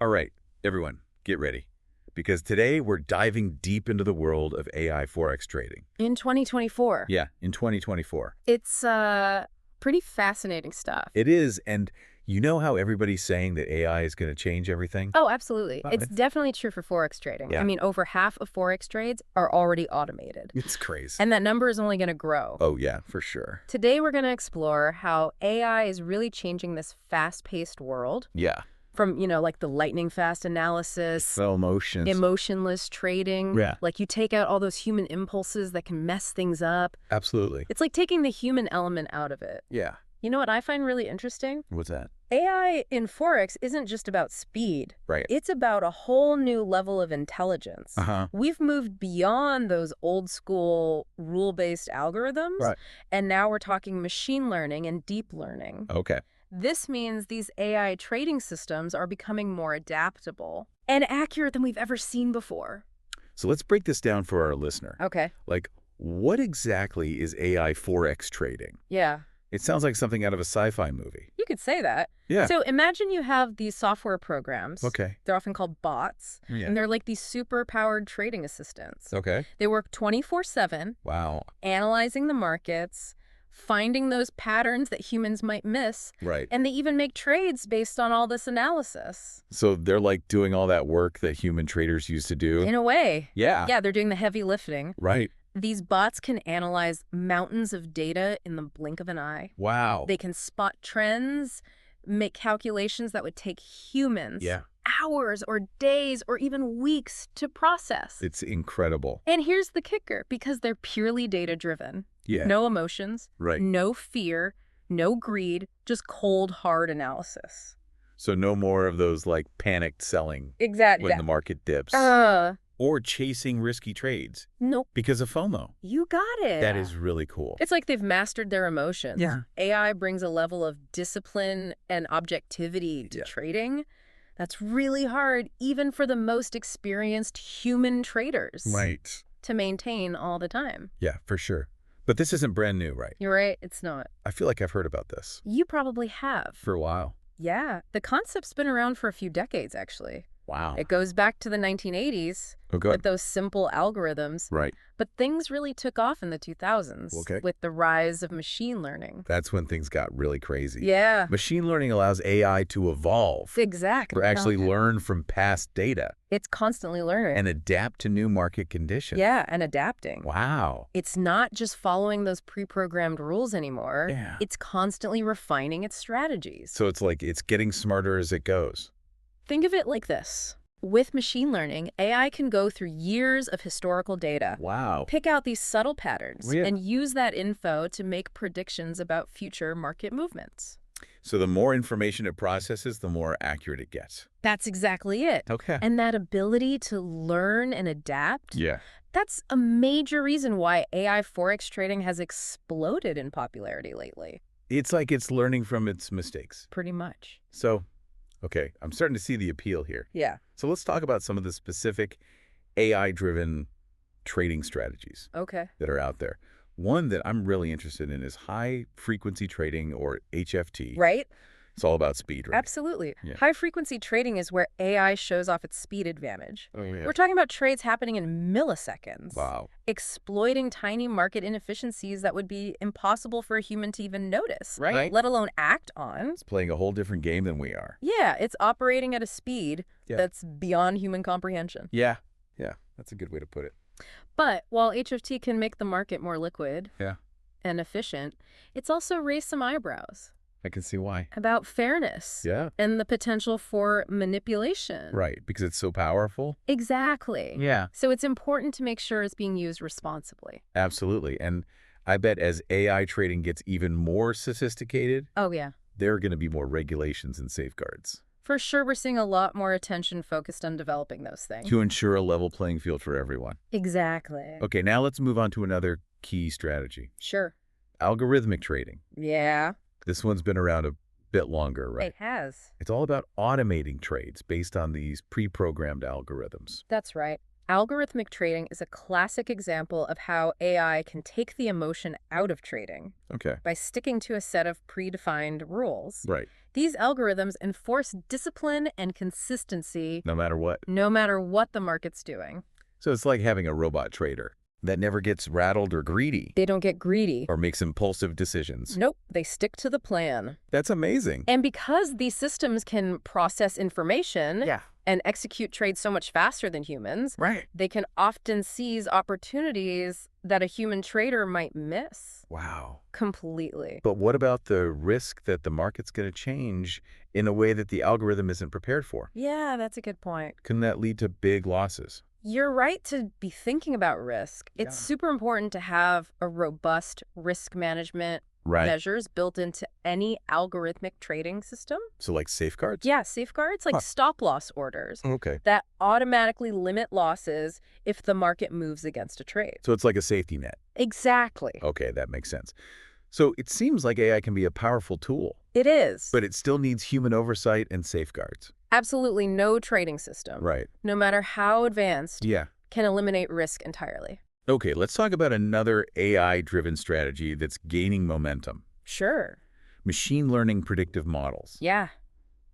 All right, everyone, get ready. Because today we're diving deep into the world of AI Forex trading. In 2024. Yeah, in 2024. It's pretty fascinating stuff. It is, and you know how everybody's saying that AI is going to change everything? Oh, absolutely. Wow, It's definitely true for Forex trading. Yeah. I mean, over half of Forex trades are already automated. It's crazy. And that number is only going to grow. Oh, yeah, for sure. Today, we're going to explore how AI is really changing this fast-paced world Yeah. from, like the lightning fast analysis, Fell motions. emotionless trading. Yeah. Like you take out all those human impulses that can mess things up. Absolutely. It's like taking the human element out of it. Yeah. You know what I find really interesting? What's that? AI in Forex isn't just about speed. Right. It's about a whole new level of intelligence. Uh-huh. We've moved beyond those old school rule-based algorithms, Right. and now we're talking machine learning and deep learning. Okay. This means these AI trading systems are becoming more adaptable and accurate than we've ever seen before. So let's break this down for our listener. Okay. Like, what exactly is AI Forex trading? Yeah. It sounds like something out of a sci-fi movie. You could say that. Yeah. So imagine you have these software programs. Okay. They're often called bots. Yeah. And they're like these super-powered trading assistants. Okay. They work 24/7, Wow. analyzing the markets, finding those patterns that humans might miss, Right. and they even make trades based on all this analysis. So they're like doing all that work that human traders used to do? In a way. Yeah. Yeah, they're doing the heavy lifting. Right. These bots can analyze mountains of data in the blink of an eye. Wow. They can spot trends, make calculations that would take humans Yeah. hours or days or even weeks to process. It's incredible. And here's the kicker, because they're purely data-driven. Yeah. No emotions, Right. no fear, no greed, just cold, hard analysis. So no more of those like panicked selling Exactly. when the market dips. Or chasing risky trades Nope. because of FOMO. You got it. That is really cool. It's like they've mastered their emotions. Yeah. AI brings a level of discipline and objectivity to trading that's really hard, even for the most experienced human traders, Right. to maintain all the time. Yeah, for sure. But this isn't brand new, right? You're right, it's not. I feel like I've heard about this You probably have. for a while. Yeah, the concept's been around for a few decades, actually. Wow. It goes back to the 1980s Oh, good. with those simple algorithms. Right. But things really took off in the 2000s Okay. with the rise of machine learning. That's when things got really crazy. Yeah, Machine learning allows AI to evolve, exactly. or actually learn from past data It's constantly learning. and adapt to new market conditions. Yeah, and adapting. Wow. It's not just following those pre-programmed rules anymore. Yeah. It's constantly refining its strategies. So it's like it's getting smarter as it goes. Think of it like this. With machine learning, AI can go through years of historical data, Wow. pick out these subtle patterns, Yeah. and use that info to make predictions about future market movements. So the more information it processes, the more accurate it gets. That's exactly it. Okay. And that ability to learn and adapt, Yeah. that's a major reason why AI Forex trading has exploded in popularity lately. It's like it's learning from its mistakes. Pretty much. So, okay, I'm starting to see the appeal here. Yeah. So let's talk about some of the specific AI-driven trading strategies Okay. that are out there. One that I'm really interested in is high-frequency trading, or HFT. Right? It's all about speed, right? Absolutely. Yeah. High-frequency trading is where AI shows off its speed advantage. Oh, yeah. We're talking about trades happening in milliseconds. Wow. Exploiting tiny market inefficiencies that would be impossible for a human to even notice, Right. let alone act on. It's playing a whole different game than we are. Yeah, it's operating at a speed Yeah. that's beyond human comprehension. Yeah. Yeah, that's a good way to put it. But while HFT can make the market more liquid Yeah. and efficient, it's also raised some eyebrows I can see why. about fairness Yeah. and the potential for manipulation. Right, because it's so powerful. Exactly. Yeah. So it's important to make sure it's being used responsibly. Absolutely. And I bet as AI trading gets even more sophisticated, Oh, yeah. there are going to be more regulations and safeguards For sure, we're seeing a lot more attention focused on developing those things. to ensure a level playing field for everyone. Exactly. Okay, now let's move on to another key strategy. Sure. Algorithmic trading. Yeah. This one's been around a bit longer, right? It has. It's all about automating trades based on these pre-programmed algorithms. That's right. Algorithmic trading is a classic example of how AI can take the emotion out of trading Okay. by sticking to a set of predefined rules. Right. These algorithms enforce discipline and consistency No matter what. no matter what the market's doing. So it's like having a robot trader that never gets rattled or greedy They don't get greedy. or makes impulsive decisions. Nope, they stick to the plan. That's amazing. And because these systems can process information and execute trades so much faster than humans, Right. they can often seize opportunities that a human trader might miss Wow. completely. But what about the risk that the market's going to change in a way that the algorithm isn't prepared for? Yeah, that's a good point. Couldn't that lead to big losses? You're right to be thinking about risk. It's super important to have a robust risk management Right. measures built into any algorithmic trading system. So like safeguards? Yeah, safeguards like stop-loss orders Okay. that automatically limit losses if the market moves against a trade. So it's like a safety net. Exactly. Okay, that makes sense. So it seems like AI can be a powerful tool, It is. but it still needs human oversight and safeguards. Absolutely no trading system, Right. no matter how advanced, Yeah. can eliminate risk entirely. Okay, let's talk about another AI-driven strategy that's gaining momentum. Sure. Machine learning predictive models. Yeah.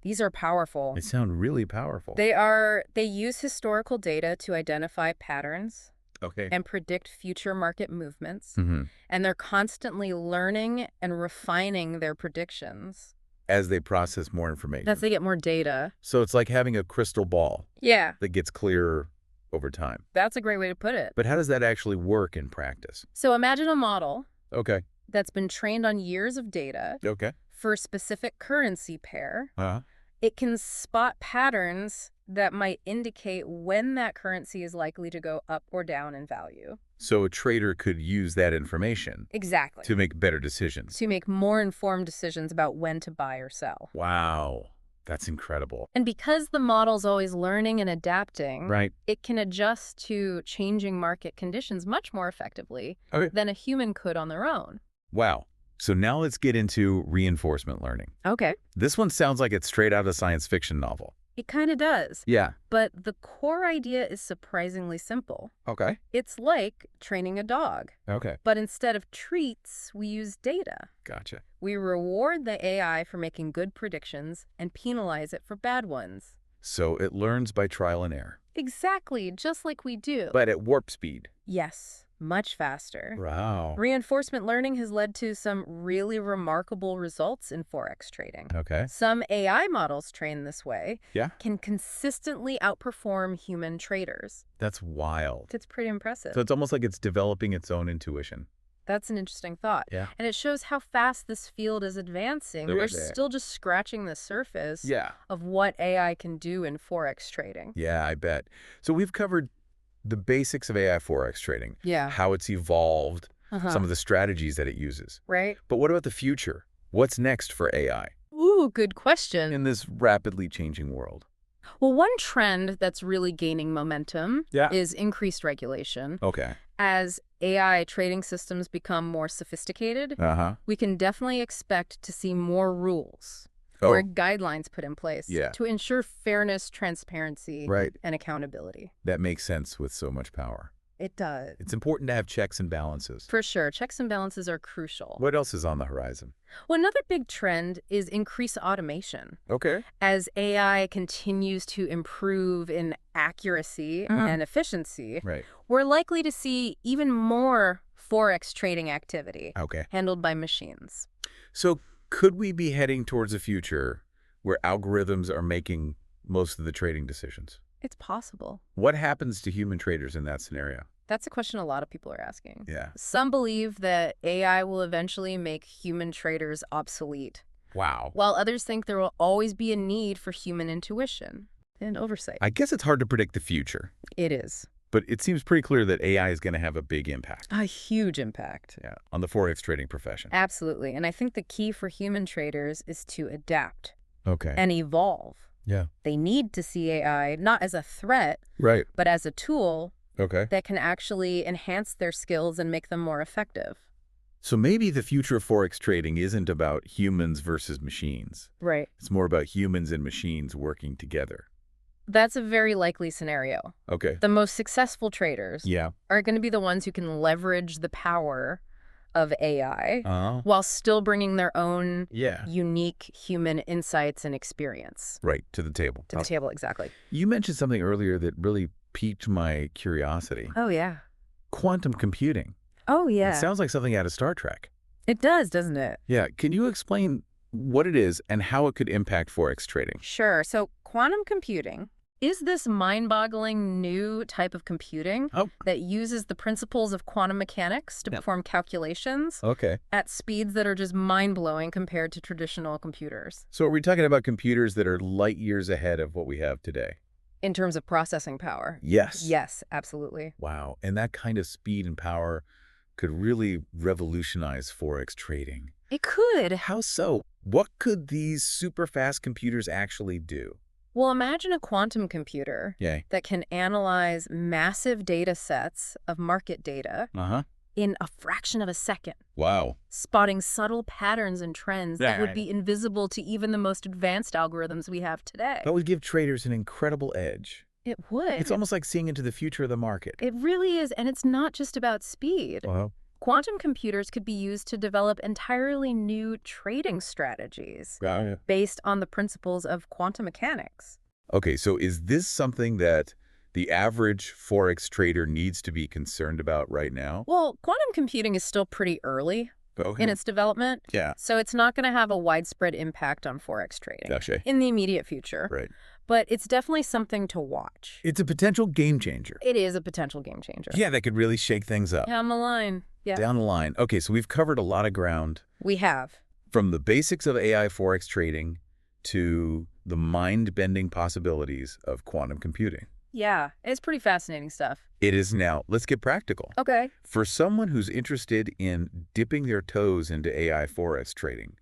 These are powerful. They sound really powerful. They use historical data to identify patterns Okay. and predict future market movements, Mm-hmm. and they're constantly learning and refining their predictions As they process more information. as they get more data. So it's like having a crystal ball Yeah, that gets clearer over time. that's a great way to put it. But how does that actually work in practice? So imagine a model Okay. that's been trained on years of data Okay. for a specific currency pair. Uh-huh. It can spot patterns that might indicate when that currency is likely to go up or down in value. So a trader could use that information Exactly. to make better decisions. To make more informed decisions about when to buy or sell. Wow. That's incredible. And because the model's always learning and adapting, Right. it can adjust to changing market conditions much more effectively Okay. than a human could on their own. Wow. So now let's get into reinforcement learning. Okay. This one sounds like it's straight out of a science fiction novel. It kind of does. Yeah. But the core idea is surprisingly simple. Okay. It's like training a dog. Okay. But instead of treats, we use data. Gotcha. We reward the AI for making good predictions and penalize it for bad ones. So it learns by trial and error. Exactly, just like we do. But at warp speed. Yes, much faster. Wow. Reinforcement learning has led to some really remarkable results in Forex trading. Okay. Some AI models trained this way Yeah. can consistently outperform human traders. That's wild. It's pretty impressive. So it's almost like it's developing its own intuition. That's an interesting thought. Yeah. And it shows how fast this field is advancing. Look We're at that. still just scratching the surface Yeah. of what AI can do in Forex trading. Yeah, I bet. So we've covered the basics of AI Forex trading, Yeah. how it's evolved, Uh-huh. some of the strategies that it uses. Right? But what about the future? What's next for AI Ooh, good question. in this rapidly changing world? Well, one trend that's really gaining momentum Yeah. is increased regulation. Okay. As AI trading systems become more sophisticated, Uh-huh. we can definitely expect to see more rules Oh, or guidelines put in place Yeah. to ensure fairness, transparency, right. and accountability. That makes sense with so much power. It does. It's important to have checks and balances. For sure. Checks and balances are crucial. What else is on the horizon? Well, another big trend is increased automation. Okay. As AI continues to improve in accuracy and efficiency, Right. we're likely to see even more Forex trading activity Okay. handled by machines. So could we be heading towards a future where algorithms are making most of the trading decisions? It's possible. What happens to human traders in that scenario? That's a question a lot of people are asking. Yeah. Some believe that AI will eventually make human traders obsolete, Wow. while others think there will always be a need for human intuition and oversight. I guess it's hard to predict the future, It is. but it seems pretty clear that AI is going to have a big impact. A huge impact. Yeah, on the Forex trading profession. Absolutely. And I think the key for human traders is to adapt Okay. and evolve. Yeah. They need to see AI not as a threat, Right. but as a tool Okay. that can actually enhance their skills and make them more effective. So maybe the future of Forex trading isn't about humans versus machines. Right. It's more about humans and machines working together. That's a very likely scenario. Okay. The most successful traders Yeah. are going to be the ones who can leverage the power of AI Oh. while still bringing their own Yeah. unique human insights and experience Right, to the table. to the table. Exactly. You mentioned something earlier that really piqued my curiosity. Oh, yeah. Quantum computing. Oh, It yeah. sounds like something out of Star Trek. It does, doesn't it? Yeah. Can you explain what it is and how it could impact Forex trading? Sure. So quantum computing is this mind-boggling new type of computing Oh. that uses the principles of quantum mechanics to perform calculations Okay. at speeds that are just mind-blowing compared to traditional computers. So are we talking about computers that are light years ahead of what we have today? In terms of processing power. Yes. Yes, absolutely. Wow. And that kind of speed and power could really revolutionize Forex trading. It could. How so? What could these super fast computers actually do? Well, imagine a quantum computer Yay. that can analyze massive data sets of market data Uh-huh. in a fraction of a second, Wow. spotting subtle patterns and trends that would be invisible to even the most advanced algorithms we have today. That would give traders an incredible edge. It would. It's almost like seeing into the future of the market. It really is, and it's not just about speed. Well, Quantum computers could be used to develop entirely new trading strategies based on the principles of quantum mechanics. okay, so is this something that the average Forex trader needs to be concerned about right now? Well, quantum computing is still pretty early Okay. in its development, Yeah. so it's not going to have a widespread impact on Forex trading Gotcha. in the immediate future. Right. But it's definitely something to watch. It's a potential game changer. It is a potential game changer. Yeah, that could really shake things up. Down the line. Yeah. Down the line. Okay, so we've covered a lot of ground We have. from the basics of AI Forex trading to the mind-bending possibilities of quantum computing. Yeah, it's pretty fascinating stuff. It is now. Let's get practical. Okay. For someone who's interested in dipping their toes into AI Forex trading,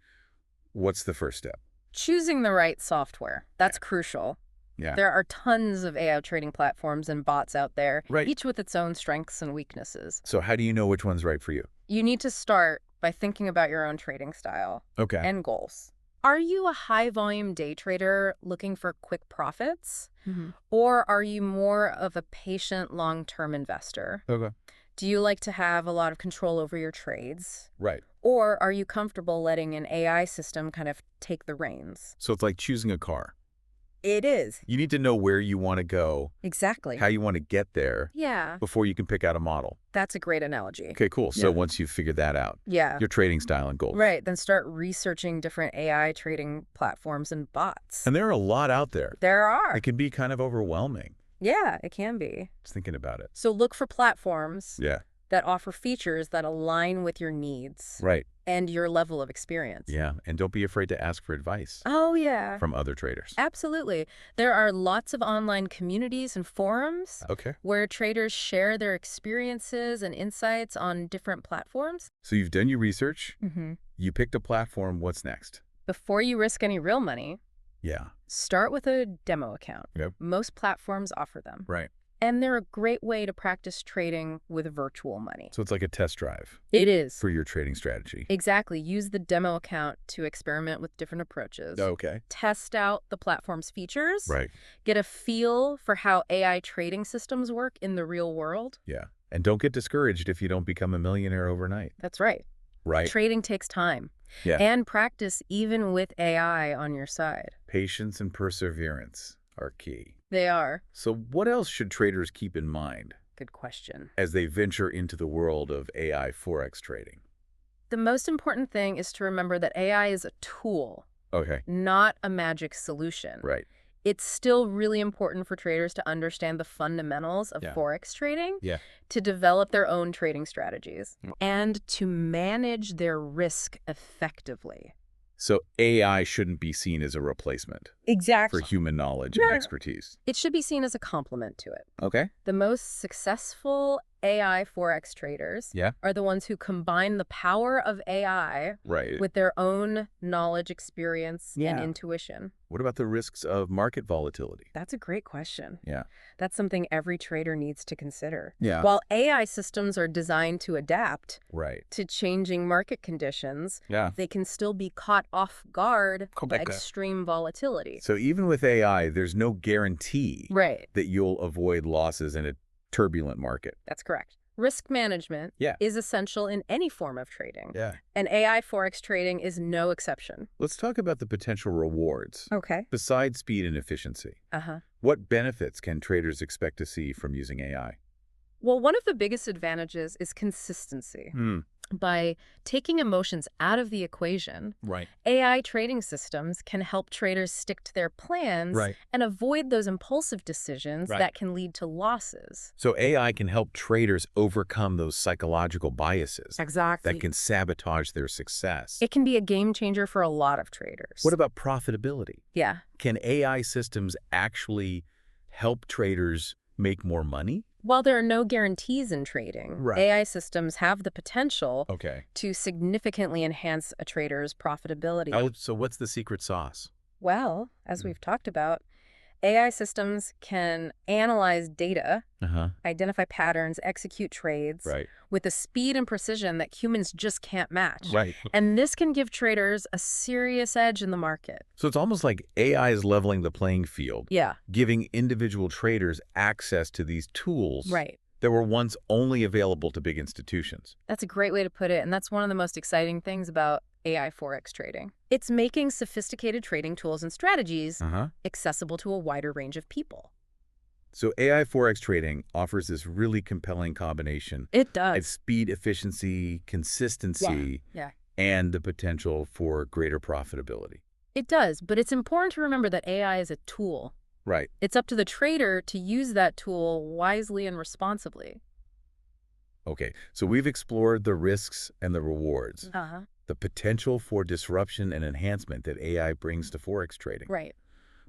what's the first step? Choosing the right software. That's crucial. Yeah. There are tons of AI trading platforms and bots out there, Right. each with its own strengths and weaknesses. So how do you know which one's right for you? You need to start by thinking about your own trading style Okay. and goals. Are you a high-volume day trader looking for quick profits? Or are you more of a patient long-term investor? Okay. Do you like to have a lot of control over your trades? Right. Or are you comfortable letting an AI system kind of take the reins? So it's like choosing a car. It is. You need to know where you want to go, Exactly. how you want to get there Yeah, before you can pick out a model. that's a great analogy. Okay, cool. So Yeah. once you've figured that out, Yeah. your trading style and goals. Right, then start researching different AI trading platforms and bots. And there are a lot out there. There are. It can be kind of overwhelming, Yeah, it can be. just thinking about it. So look for platforms Yeah. that offer features that align with your needs Right. and your level of experience. Yeah. And don't be afraid to ask for advice Oh, yeah. from other traders. Absolutely. There are lots of online communities and forums Okay. where traders share their experiences and insights on different platforms. So you've done your research. Mm-hmm. You picked a platform. What's next? Before you risk any real money, Yeah. start with a demo account. Yep. Most platforms offer them. Right. And they're a great way to practice trading with virtual money. So it's like a test drive It is. for your trading strategy. Exactly. Use the demo account to experiment with different approaches. Okay. Test out the platform's features. Right. Get a feel for how AI trading systems work in the real world. Yeah. And don't get discouraged if you don't become a millionaire overnight. That's right. Right. Trading takes time. Yeah. And practice even with AI on your side. Patience and perseverance are key. They are. So what else should traders keep in mind Good question. as they venture into the world of AI Forex trading? The most important thing is to remember that AI is a tool, Okay. not a magic solution. Right. It's still really important for traders to understand the fundamentals of Yeah. Forex trading, Yeah. to develop their own trading strategies, and to manage their risk effectively. So AI shouldn't be seen as a replacement Exactly. for human knowledge and Yeah. expertise. It should be seen as a complement to it. Okay. The most successful AI Forex traders Yeah. are the ones who combine the power of AI Right. with their own knowledge, experience, and Yeah. intuition. What about the risks of market volatility? That's a great question. Yeah. That's something every trader needs to consider. Yeah. While AI systems are designed to adapt Right. to changing market conditions, Yeah. they can still be caught off guard by Okay. extreme volatility. So even with AI, there's no guarantee Right. that you'll avoid losses in a turbulent market. That's correct. Risk management Yeah. is essential in any form of trading, Yeah. and AI Forex trading is no exception. Let's talk about the potential rewards. Okay. Besides speed and efficiency, Uh-huh. what benefits can traders expect to see from using AI? Well, one of the biggest advantages is consistency. By taking emotions out of the equation, Right. AI trading systems can help traders stick to their plans Right. and avoid those impulsive decisions Right. that can lead to losses. So AI can help traders overcome those psychological biases Exactly. that can sabotage their success. It can be a game changer for a lot of traders. What about profitability? Yeah. Can AI systems actually help traders make more money? While there are no guarantees in trading, Right. AI systems have the potential Okay. to significantly enhance a trader's profitability. So what's the secret sauce? Well, as we've talked about, AI systems can analyze data, Uh-huh. identify patterns, execute trades Right. with the speed and precision that humans just can't match. Right. And this can give traders a serious edge in the market. So it's almost like AI is leveling the playing field, Yeah, giving individual traders access to these tools right. that were once only available to big institutions. That's a great way to put it, and that's one of the most exciting things about AI Forex trading. It's making sophisticated trading tools and strategies Uh-huh. accessible to a wider range of people. So AI Forex trading offers this really compelling combination It of does. speed, efficiency, consistency, Yeah. and the potential for greater profitability. It does, but it's important to remember that AI is a tool. Right. It's up to the trader to use that tool wisely and responsibly. Okay, so we've explored the risks and the rewards, Uh-huh. the potential for disruption and enhancement that AI brings to Forex trading. Right.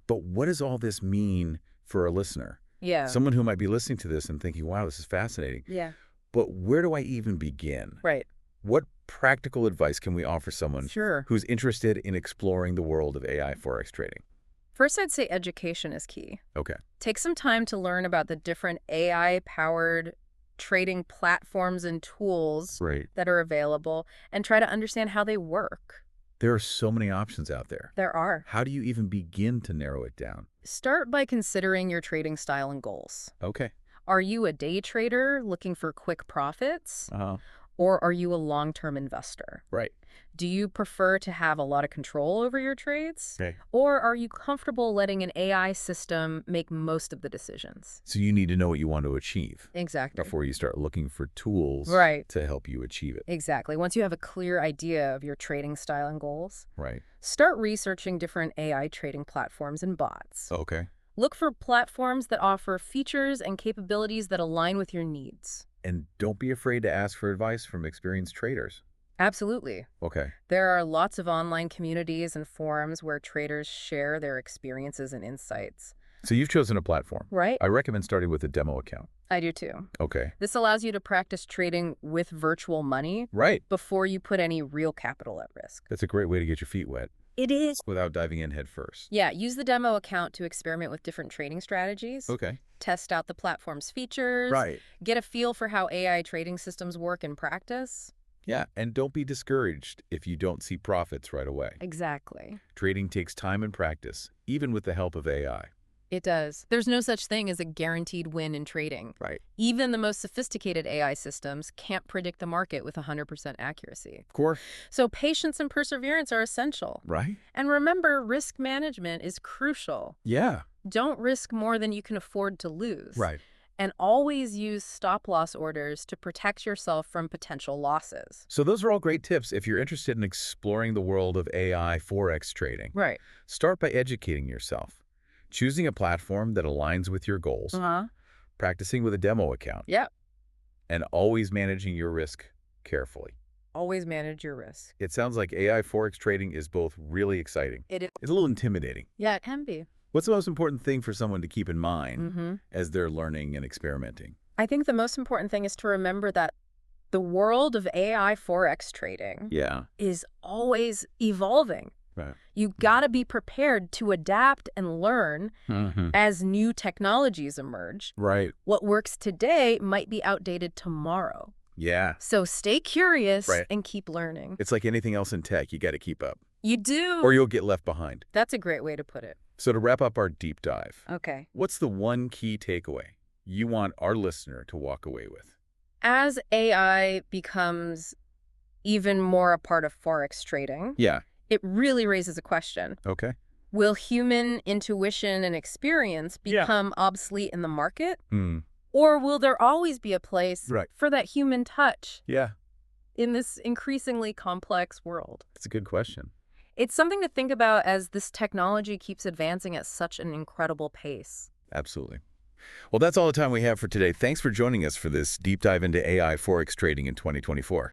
But what does all this mean for a listener? Yeah. Someone who might be listening to this and thinking, wow, this is fascinating. Yeah. But where do I even begin? Right. What practical advice can we offer someone Sure. who's interested in exploring the world of AI Forex trading? First, I'd say education is key. Okay. Take some time to learn about the different AI-powered trading platforms and tools Right. that are available and try to understand how they work. There are so many options out there. There are. How do you even begin to narrow it down? Start by considering your trading style and goals. Okay. Are you a day trader looking for quick profits? Uh-huh. Or are you a long-term investor? Right. Do you prefer to have a lot of control over your trades? Okay. Or are you comfortable letting an AI system make most of the decisions? So you need to know what you want to achieve Exactly. before you start looking for tools Right. to help you achieve it. Exactly. Once you have a clear idea of your trading style and goals, Right. start researching different AI trading platforms and bots. Okay. Look for platforms that offer features and capabilities that align with your needs. And don't be afraid to ask for advice from experienced traders. Absolutely. Okay. There are lots of online communities and forums where traders share their experiences and insights. So you've chosen a platform. Right? I recommend starting with a demo account. I do too. Okay. This allows you to practice trading with virtual money Right. before you put any real capital at risk. That's a great way to get your feet wet It is. without diving in head first. Yeah, use the demo account to experiment with different trading strategies. Okay. Test out the platform's features. Right. Get a feel for how AI trading systems work in practice. Yeah, and don't be discouraged if you don't see profits right away. Exactly. Trading takes time and practice, even with the help of AI. It does. There's no such thing as a guaranteed win in trading. Right. Even the most sophisticated AI systems can't predict the market with 100% accuracy. Of course. So patience and perseverance are essential. Right? And remember, risk management is crucial. Yeah. Don't risk more than you can afford to lose. Right. And always use stop-loss orders to protect yourself from potential losses. So those are all great tips if you're interested in exploring the world of AI Forex trading. Right. Start by educating yourself, choosing a platform that aligns with your goals, Uh-huh. practicing with a demo account, Yep. and always managing your risk carefully. Always manage your risk. It sounds like AI Forex trading is both really exciting. It is. It's a little intimidating. Yeah, it can be. What's the most important thing for someone to keep in mind Mm-hmm. as they're learning and experimenting? I think the most important thing is to remember that the world of AI Forex trading Yeah. is always evolving. Right. You gotta be prepared to adapt and learn Mm-hmm. as new technologies emerge. Right. What works today might be outdated tomorrow. Yeah. So stay curious Right. and keep learning. It's like anything else in tech. You got to keep up, You do. or you'll get left behind. That's a great way to put it. So to wrap up our deep dive, Okay. what's the one key takeaway you want our listener to walk away with? As AI becomes even more a part of Forex trading, Yeah. it really raises a question. Okay. Will human intuition and experience Yeah. become obsolete in the market? Hmm. Or will there always be a place Right. for that human touch Yeah. in this increasingly complex world? That's a good question. It's something to think about as this technology keeps advancing at such an incredible pace. Absolutely. Well, that's all the time we have for today. Thanks for joining us for this deep dive into AI Forex trading in 2024.